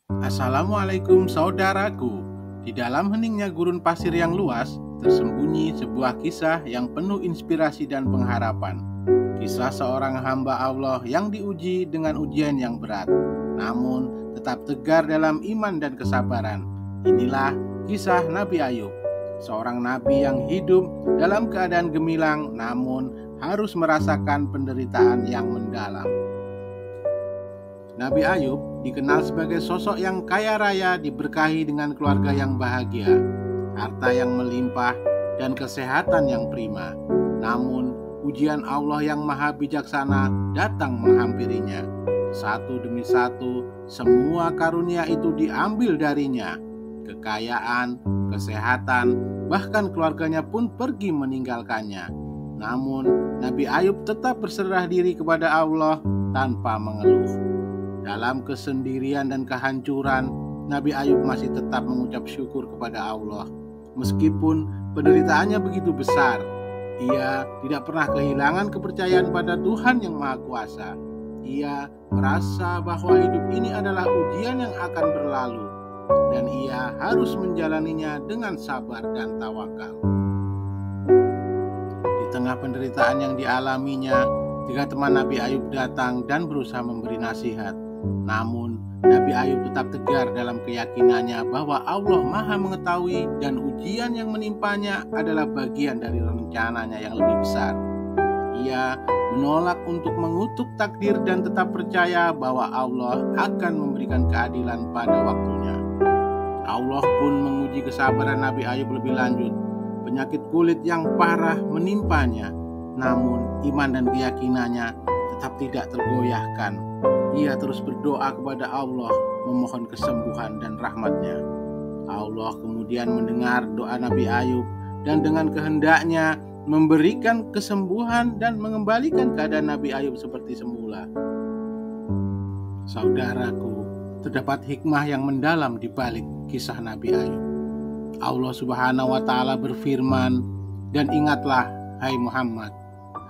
Assalamualaikum saudaraku. Di dalam heningnya gurun pasir yang luas, tersembunyi sebuah kisah yang penuh inspirasi dan pengharapan. Kisah seorang hamba Allah yang diuji dengan ujian yang berat, namun tetap tegar dalam iman dan kesabaran. Inilah kisah Nabi Ayub, seorang nabi yang hidup dalam keadaan gemilang namun harus merasakan penderitaan yang mendalam. Nabi Ayub dikenal sebagai sosok yang kaya raya, diberkahi dengan keluarga yang bahagia, harta yang melimpah, dan kesehatan yang prima. Namun, ujian Allah yang maha bijaksana datang menghampirinya. Satu demi satu, semua karunia itu diambil darinya. Kekayaan, kesehatan, bahkan keluarganya pun pergi meninggalkannya. Namun, Nabi Ayub tetap berserah diri kepada Allah tanpa mengeluh. Dalam kesendirian dan kehancuran, Nabi Ayub masih tetap mengucap syukur kepada Allah. Meskipun penderitaannya begitu besar, ia tidak pernah kehilangan kepercayaan pada Tuhan yang Maha Kuasa. Ia merasa bahwa hidup ini adalah ujian yang akan berlalu, dan ia harus menjalaninya dengan sabar dan tawakal. Di tengah penderitaan yang dialaminya, 3 teman Nabi Ayub datang dan berusaha memberi nasihat. Namun, Nabi Ayub tetap tegar dalam keyakinannya bahwa Allah Maha Mengetahui dan ujian yang menimpanya adalah bagian dari rencananya yang lebih besar. Ia menolak untuk mengutuk takdir dan tetap percaya bahwa Allah akan memberikan keadilan pada waktunya. Allah pun menguji kesabaran Nabi Ayub lebih lanjut. Penyakit kulit yang parah menimpanya, namun iman dan keyakinannya tetap tidak tergoyahkan. Ia terus berdoa kepada Allah, memohon kesembuhan dan rahmat-Nya. Allah kemudian mendengar doa Nabi Ayub dan dengan kehendaknya memberikan kesembuhan dan mengembalikan keadaan Nabi Ayub seperti semula. Saudaraku, terdapat hikmah yang mendalam di balik kisah Nabi Ayub. Allah Subhanahu wa Ta'ala berfirman, "Dan ingatlah, hai Muhammad,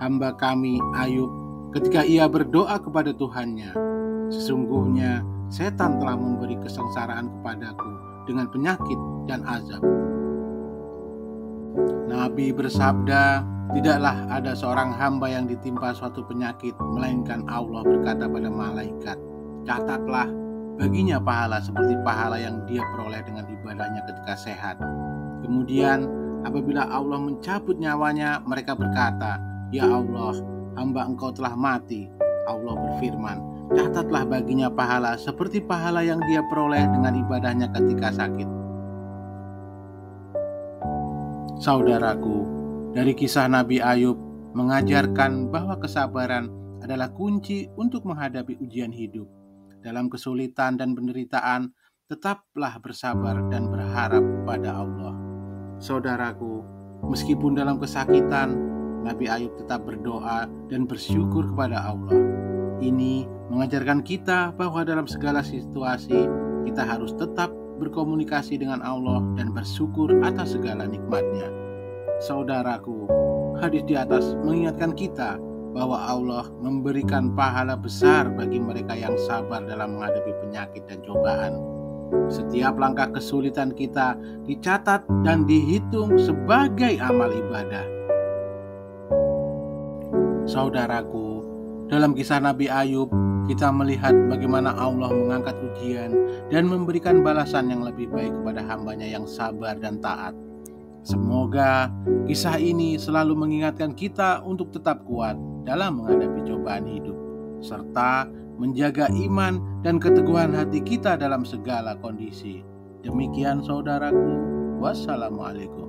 hamba kami Ayub, ketika ia berdoa kepada Tuhannya, sesungguhnya setan telah memberi kesengsaraan kepadaku dengan penyakit dan azab." Nabi bersabda, "Tidaklah ada seorang hamba yang ditimpa suatu penyakit, melainkan Allah berkata pada malaikat, catatlah baginya pahala seperti pahala yang dia peroleh dengan ibadahnya ketika sehat. Kemudian apabila Allah mencabut nyawanya, mereka berkata, ya Allah, hamba engkau telah mati. Allah berfirman, catatlah baginya pahala seperti pahala yang dia peroleh dengan ibadahnya ketika sakit." Saudaraku, dari kisah Nabi Ayub mengajarkan bahwa kesabaran adalah kunci untuk menghadapi ujian hidup. Dalam kesulitan dan penderitaan, tetaplah bersabar dan berharap pada Allah. Saudaraku, meskipun dalam kesakitan, Nabi Ayub tetap berdoa dan bersyukur kepada Allah. Ini mengajarkan kita bahwa dalam segala situasi kita harus tetap berkomunikasi dengan Allah dan bersyukur atas segala nikmat-Nya. Saudaraku, hadis di atas mengingatkan kita bahwa Allah memberikan pahala besar bagi mereka yang sabar dalam menghadapi penyakit dan cobaan. Setiap langkah kesulitan kita dicatat dan dihitung sebagai amal ibadah. Saudaraku, dalam kisah Nabi Ayub, kita melihat bagaimana Allah mengangkat ujian dan memberikan balasan yang lebih baik kepada hambanya yang sabar dan taat. Semoga kisah ini selalu mengingatkan kita untuk tetap kuat dalam menghadapi cobaan hidup, serta menjaga iman dan keteguhan hati kita dalam segala kondisi. Demikian saudaraku, wassalamualaikum.